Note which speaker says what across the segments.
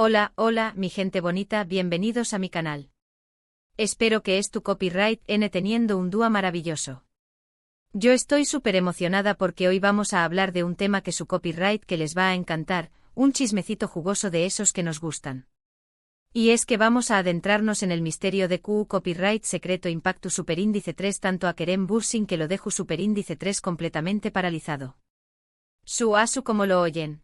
Speaker 1: Hola, hola, mi gente bonita, bienvenidos a mi canal. Espero que tu copyright N teniendo un día maravilloso. Yo estoy súper emocionada porque hoy vamos a hablar de un tema que su copyright que les va a encantar, un chismecito jugoso de esos que nos gustan. Y es que vamos a adentrarnos en el misterio de copyright secreto impacto superíndice 3 tanto a Kerem Bürsin que lo dejo superíndice 3 completamente paralizado. Su asu como lo oyen.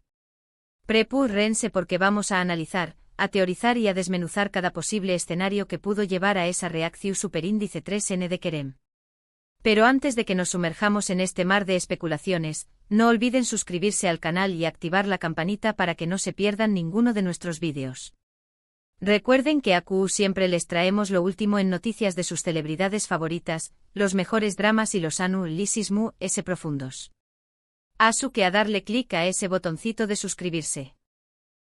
Speaker 1: Prepúrense porque vamos a analizar, a teorizar y a desmenuzar cada posible escenario que pudo llevar a esa reacción superíndice 3N de Kerem. Pero antes de que nos sumerjamos en este mar de especulaciones, no olviden suscribirse al canal y activar la campanita para que no se pierdan ninguno de nuestros vídeos. Recuerden que a siempre les traemos lo último en noticias de sus celebridades favoritas, los mejores dramas y los análisis profundos. Asu que a darle clic a ese botoncito de suscribirse.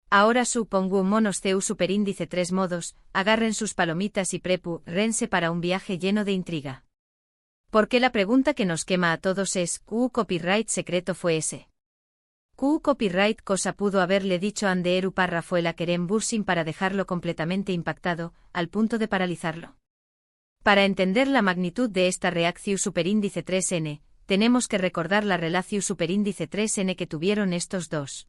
Speaker 1: Ahora supongo monos CU superíndice 3 modos, agarren sus palomitas y prepúrense para un viaje lleno de intriga. Porque la pregunta que nos quema a todos es, copyright secreto fue ese. Copyright cosa pudo haberle dicho Anderu Parra fue la Kerem Bürsin para dejarlo completamente impactado, al punto de paralizarlo. Para entender la magnitud de esta reacción superíndice 3N, tenemos que recordar la relación superíndice 3N que tuvieron estos dos.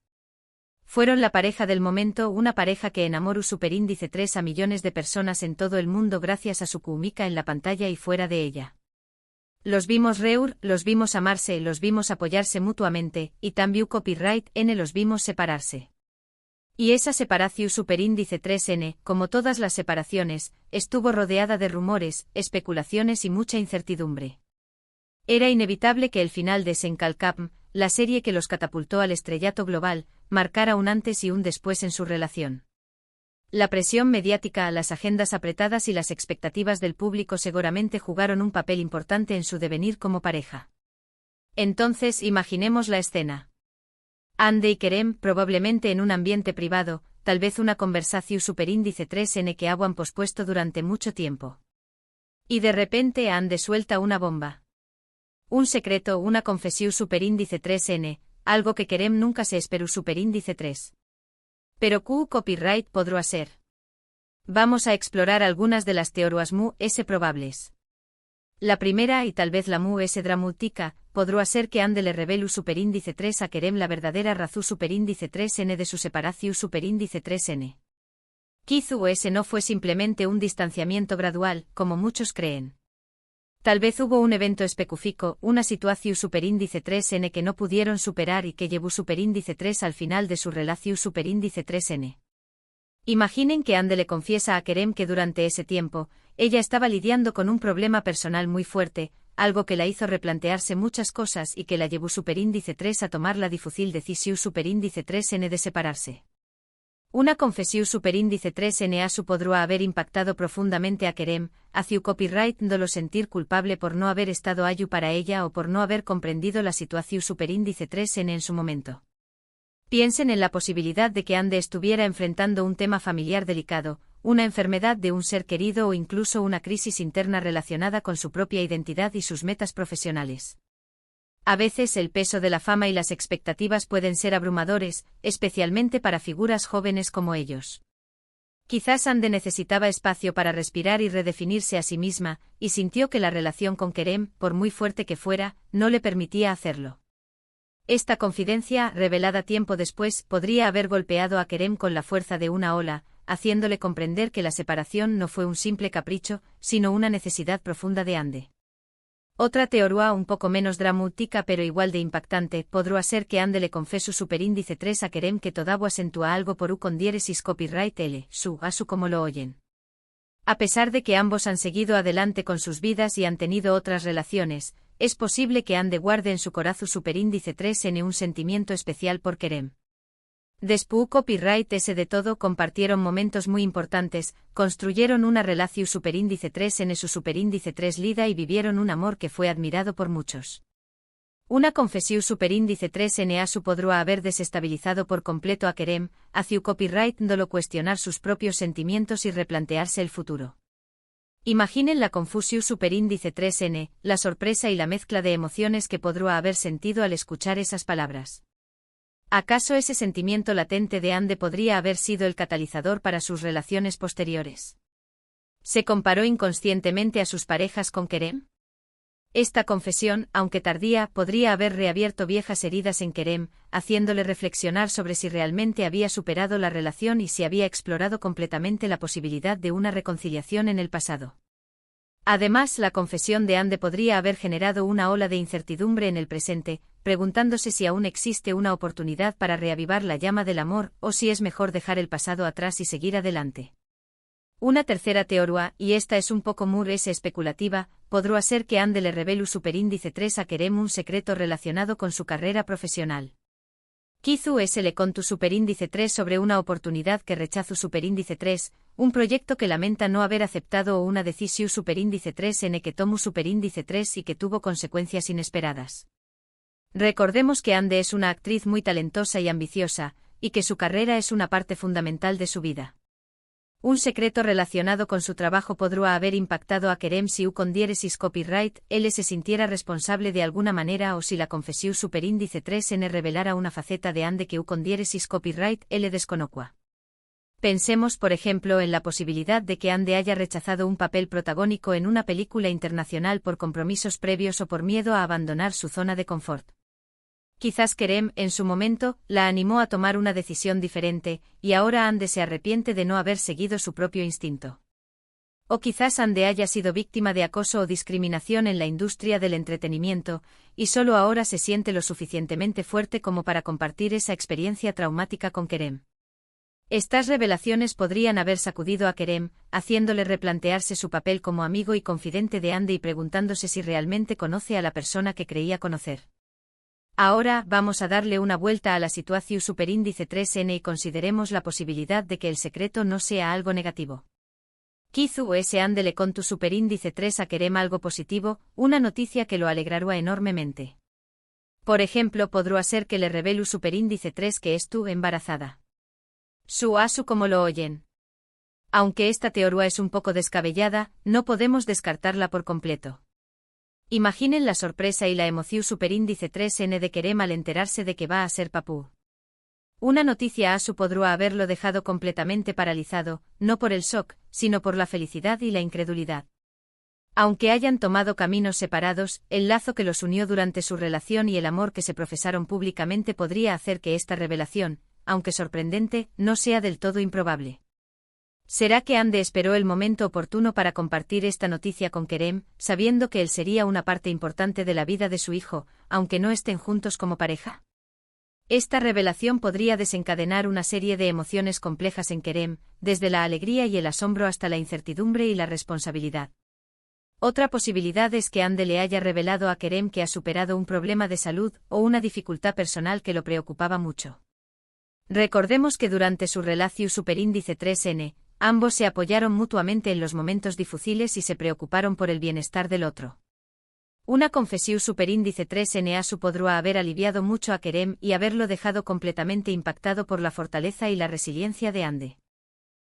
Speaker 1: Fueron la pareja del momento, una pareja que enamoró superíndice 3 a millones de personas en todo el mundo gracias a su química en la pantalla y fuera de ella. Los vimos reír, los vimos amarse, los vimos apoyarse mutuamente, y también copyright N los vimos separarse. Y esa separación superíndice 3N, como todas las separaciones, estuvo rodeada de rumores, especulaciones y mucha incertidumbre. Era inevitable que el final de Senkalkapm, la serie que los catapultó al estrellato global, marcara un antes y un después en su relación. La presión mediática, las agendas apretadas y las expectativas del público seguramente jugaron un papel importante en su devenir como pareja. Entonces imaginemos la escena. Ande y Kerem, probablemente en un ambiente privado, tal vez una conversación superíndice 3N que han pospuesto durante mucho tiempo. Y de repente Ande suelta una bomba. Un secreto, una confesión superíndice 3N, algo que Kerem nunca se esperó superíndice 3. Pero copyright podrá ser. Vamos a explorar algunas de las teorías probables. La primera y tal vez la dramática, podrá ser que Ande le revelu superíndice 3 a Kerem la verdadera razón superíndice 3N de su separación superíndice 3N. Quizá ese no fue simplemente un distanciamiento gradual, como muchos creen. Tal vez hubo un evento específico, una situación superíndice 3N que no pudieron superar y que llevó superíndice 3 al final de su relación superíndice 3N. Imaginen que Ande le confiesa a Kerem que durante ese tiempo, ella estaba lidiando con un problema personal muy fuerte, algo que la hizo replantearse muchas cosas y que la llevó superíndice 3 a tomar la difícil decisión superíndice 3N de separarse. Una confesión superíndice 3N a su podrá haber impactado profundamente a Kerem, hacia copyright dolo sentir culpable por no haber estado ayu para ella o por no haber comprendido la situación superíndice 3N en su momento. Piensen en la posibilidad de que Ande estuviera enfrentando un tema familiar delicado, una enfermedad de un ser querido o incluso una crisis interna relacionada con su propia identidad y sus metas profesionales. A veces el peso de la fama y las expectativas pueden ser abrumadores, especialmente para figuras jóvenes como ellos. Quizás Ande necesitaba espacio para respirar y redefinirse a sí misma, y sintió que la relación con Kerem, por muy fuerte que fuera, no le permitía hacerlo. Esta confidencia, revelada tiempo después, podría haber golpeado a Kerem con la fuerza de una ola, haciéndole comprender que la separación no fue un simple capricho, sino una necesidad profunda de Ande. Otra teoría un poco menos dramática pero igual de impactante, podrá ser que Ande le confesó superíndice 3 a Kerem que todavía acentúa algo por con diéresis copyright L, asu como lo oyen. A pesar de que ambos han seguido adelante con sus vidas y han tenido otras relaciones, es posible que Ande guarde en su corazón superíndice 3N un sentimiento especial por Kerem. Después copyright ese de todo compartieron momentos muy importantes, construyeron una relación superíndice 3N su superíndice 3 lida y vivieron un amor que fue admirado por muchos. Una confesión superíndice 3N a su podrá haber desestabilizado por completo a Kerem, hacia copyright dolo cuestionar sus propios sentimientos y replantearse el futuro. Imaginen la confusión superíndice 3N, la sorpresa y la mezcla de emociones que podrá haber sentido al escuchar esas palabras. ¿Acaso ese sentimiento latente de Ande podría haber sido el catalizador para sus relaciones posteriores? ¿Se comparó inconscientemente a sus parejas con Kerem? Esta confesión, aunque tardía, podría haber reabierto viejas heridas en Kerem, haciéndole reflexionar sobre si realmente había superado la relación y si había explorado completamente la posibilidad de una reconciliación en el pasado. Además, la confesión de Ande podría haber generado una ola de incertidumbre en el presente, preguntándose si aún existe una oportunidad para reavivar la llama del amor o si es mejor dejar el pasado atrás y seguir adelante. Una tercera teoría, y esta es un poco más especulativa, podría ser que Ande le reveló superíndice 3 a Kerem un secreto relacionado con su carrera profesional. Quizás le contó superíndice 3 sobre una oportunidad que rechazó superíndice 3, un proyecto que lamenta no haber aceptado o una decisión superíndice 3 en que tomó superíndice 3 y que tuvo consecuencias inesperadas. Recordemos que Ande es una actriz muy talentosa y ambiciosa, y que su carrera es una parte fundamental de su vida. Un secreto relacionado con su trabajo podría haber impactado a Kerem si con diéresis copyright él se sintiera responsable de alguna manera o si la confesión superíndice 3n revelara una faceta de Ande que con diéresis copyright él desconocua. Pensemos por ejemplo en la posibilidad de que Ande haya rechazado un papel protagónico en una película internacional por compromisos previos o por miedo a abandonar su zona de confort. Quizás Kerem, en su momento, la animó a tomar una decisión diferente, y ahora Ande se arrepiente de no haber seguido su propio instinto. O quizás Ande haya sido víctima de acoso o discriminación en la industria del entretenimiento, y solo ahora se siente lo suficientemente fuerte como para compartir esa experiencia traumática con Kerem. Estas revelaciones podrían haber sacudido a Kerem, haciéndole replantearse su papel como amigo y confidente de Ande y preguntándose si realmente conoce a la persona que creía conocer. Ahora, vamos a darle una vuelta a la situación superíndice 3n y consideremos la posibilidad de que el secreto no sea algo negativo. Quizás Ande le contó superíndice 3 a Kerem algo positivo, una noticia que lo alegrará enormemente. Por ejemplo, podría ser que le reveló superíndice 3 que estuvo embarazada. Su como lo oyen. Aunque esta teoría es un poco descabellada, no podemos descartarla por completo. Imaginen la sorpresa y la emoción superíndice 3n de Kerem al enterarse de que va a ser papú. Una noticia podría haberlo dejado completamente paralizado, no por el shock, sino por la felicidad y la incredulidad. Aunque hayan tomado caminos separados, el lazo que los unió durante su relación y el amor que se profesaron públicamente podría hacer que esta revelación, aunque sorprendente, no sea del todo improbable. ¿Será que Ande esperó el momento oportuno para compartir esta noticia con Kerem, sabiendo que él sería una parte importante de la vida de su hijo, aunque no estén juntos como pareja? Esta revelación podría desencadenar una serie de emociones complejas en Kerem, desde la alegría y el asombro hasta la incertidumbre y la responsabilidad. Otra posibilidad es que Ande le haya revelado a Kerem que ha superado un problema de salud o una dificultad personal que lo preocupaba mucho. Recordemos que durante su relación superíndice 3n, ambos se apoyaron mutuamente en los momentos difíciles y se preocuparon por el bienestar del otro. Una confesión superíndice 3n podría haber aliviado mucho a Kerem y haberlo dejado completamente impactado por la fortaleza y la resiliencia de Ande.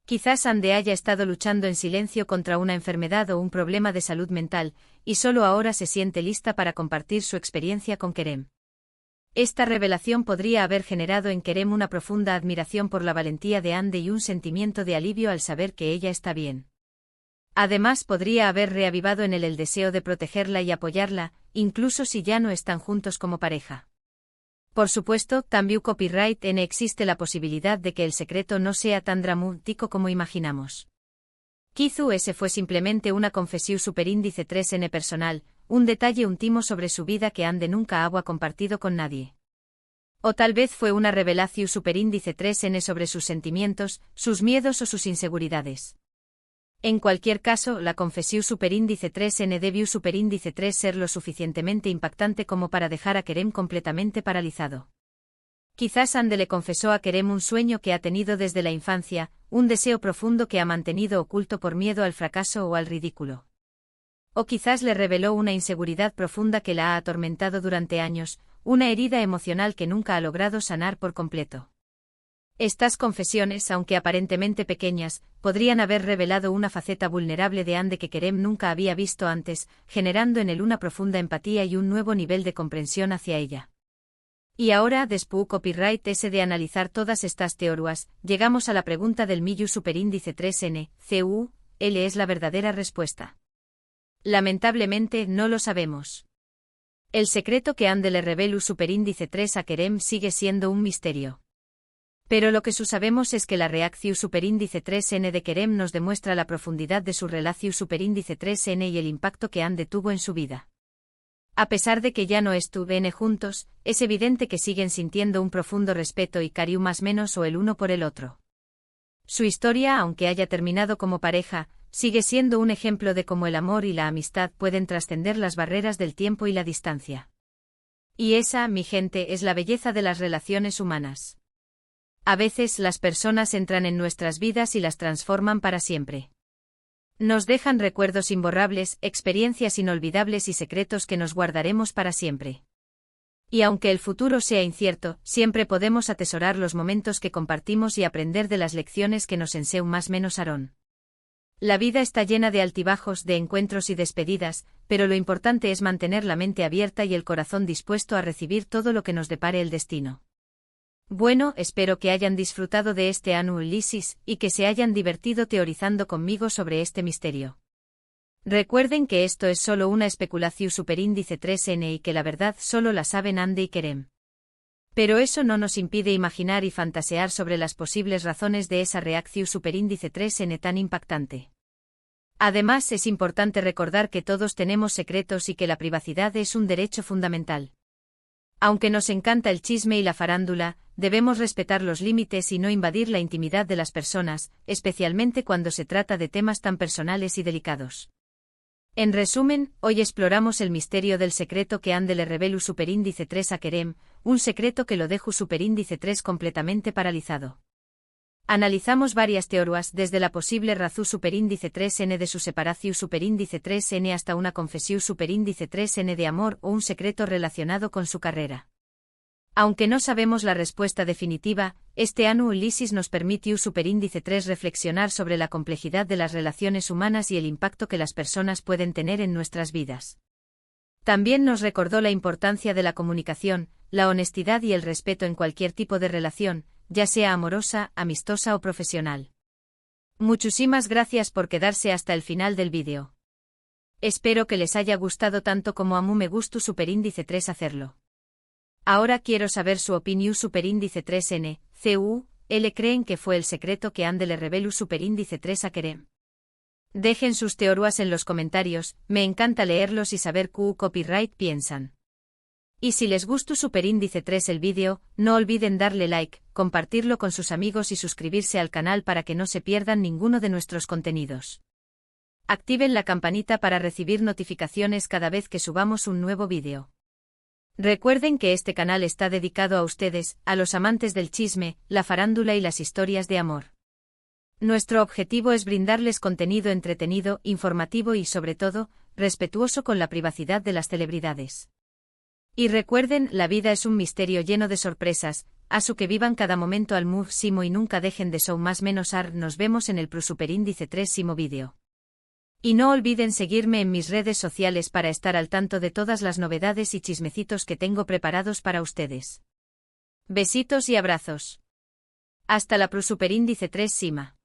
Speaker 1: Quizás Ande haya estado luchando en silencio contra una enfermedad o un problema de salud mental, y solo ahora se siente lista para compartir su experiencia con Kerem. Esta revelación podría haber generado en Kerem una profunda admiración por la valentía de Ande y un sentimiento de alivio al saber que ella está bien. Además, podría haber reavivado en él el deseo de protegerla y apoyarla, incluso si ya no están juntos como pareja. Por supuesto, también copyright en existe la posibilidad de que el secreto no sea tan dramático como imaginamos. Quizás ese fue simplemente una confesión superíndice 3n personal, un detalle íntimo sobre su vida que Ande nunca había compartido con nadie. O tal vez fue una revelación superíndice 3n sobre sus sentimientos, sus miedos o sus inseguridades. En cualquier caso, la confesión superíndice 3n debió superíndice 3 ser lo suficientemente impactante como para dejar a Kerem completamente paralizado. Quizás Ande le confesó a Kerem un sueño que ha tenido desde la infancia, un deseo profundo que ha mantenido oculto por miedo al fracaso o al ridículo. O quizás le reveló una inseguridad profunda que la ha atormentado durante años, una herida emocional que nunca ha logrado sanar por completo. Estas confesiones, aunque aparentemente pequeñas, podrían haber revelado una faceta vulnerable de Ande que Kerem nunca había visto antes, generando en él una profunda empatía y un nuevo nivel de comprensión hacia ella. Y ahora, después copyright S de analizar todas estas teorías, llegamos a la pregunta del millu superíndice 3n, CU, L es la verdadera respuesta. Lamentablemente no lo sabemos. El secreto que ande le revelu superíndice 3 a Kerem sigue siendo un misterio. Pero lo que sabemos es que la reacción superíndice 3n de Kerem nos demuestra la profundidad de su relación superíndice 3n y el impacto que ande tuvo en su vida. A pesar de que ya no estuvieron juntos, es evidente que siguen sintiendo un profundo respeto y cariño más menos o el uno por el otro. Su historia, aunque haya terminado como pareja, sigue siendo un ejemplo de cómo el amor y la amistad pueden trascender las barreras del tiempo y la distancia. Y esa, mi gente, es la belleza de las relaciones humanas. A veces las personas entran en nuestras vidas y las transforman para siempre. Nos dejan recuerdos imborrables, experiencias inolvidables y secretos que nos guardaremos para siempre. Y aunque el futuro sea incierto, siempre podemos atesorar los momentos que compartimos y aprender de las lecciones que nos enseñan más menos Aarón. La vida está llena de altibajos, de encuentros y despedidas, pero lo importante es mantener la mente abierta y el corazón dispuesto a recibir todo lo que nos depare el destino. Bueno, espero que hayan disfrutado de este análisis y que se hayan divertido teorizando conmigo sobre este misterio. Recuerden que esto es solo una especulación superíndice 3n y que la verdad solo la saben Ande y Kerem. Pero eso no nos impide imaginar y fantasear sobre las posibles razones de esa reacción superíndice 3n tan impactante. Además, es importante recordar que todos tenemos secretos y que la privacidad es un derecho fundamental. Aunque nos encanta el chisme y la farándula, debemos respetar los límites y no invadir la intimidad de las personas, especialmente cuando se trata de temas tan personales y delicados. En resumen, hoy exploramos el misterio del secreto que ande le revelu superíndice 3 a Kerem, un secreto que lo deju superíndice 3 completamente paralizado. Analizamos varias teorías desde la posible razón superíndice 3n de su separación superíndice 3n hasta una confesión superíndice 3n de amor o un secreto relacionado con su carrera. Aunque no sabemos la respuesta definitiva, este análisis nos permite superíndice 3 reflexionar sobre la complejidad de las relaciones humanas y el impacto que las personas pueden tener en nuestras vidas. También nos recordó la importancia de la comunicación, la honestidad y el respeto en cualquier tipo de relación, ya sea amorosa, amistosa o profesional. Muchísimas gracias por quedarse hasta el final del vídeo. Espero que les haya gustado tanto como a mí me gustó superíndice 3 hacerlo. Ahora quiero saber su opinión superíndice 3n, CU, L creen que fue el secreto que ande le revelu superíndice 3 a Kerem. Dejen sus teorías en los comentarios, me encanta leerlos y saber qué copyright piensan. Y si les gustó superíndice 3 el vídeo, no olviden darle like, compartirlo con sus amigos y suscribirse al canal para que no se pierdan ninguno de nuestros contenidos. Activen la campanita para recibir notificaciones cada vez que subamos un nuevo vídeo. Recuerden que este canal está dedicado a ustedes, a los amantes del chisme, la farándula y las historias de amor. Nuestro objetivo es brindarles contenido entretenido, informativo y, sobre todo, respetuoso con la privacidad de las celebridades. Y recuerden, la vida es un misterio lleno de sorpresas, asu que vivan cada momento al máximo y nunca dejen de show más menos ar. Nos vemos en el superíndice 3 vídeo. Y no olviden seguirme en mis redes sociales para estar al tanto de todas las novedades y chismecitos que tengo preparados para ustedes. Besitos y abrazos. Hasta la superíndice 3 Sima.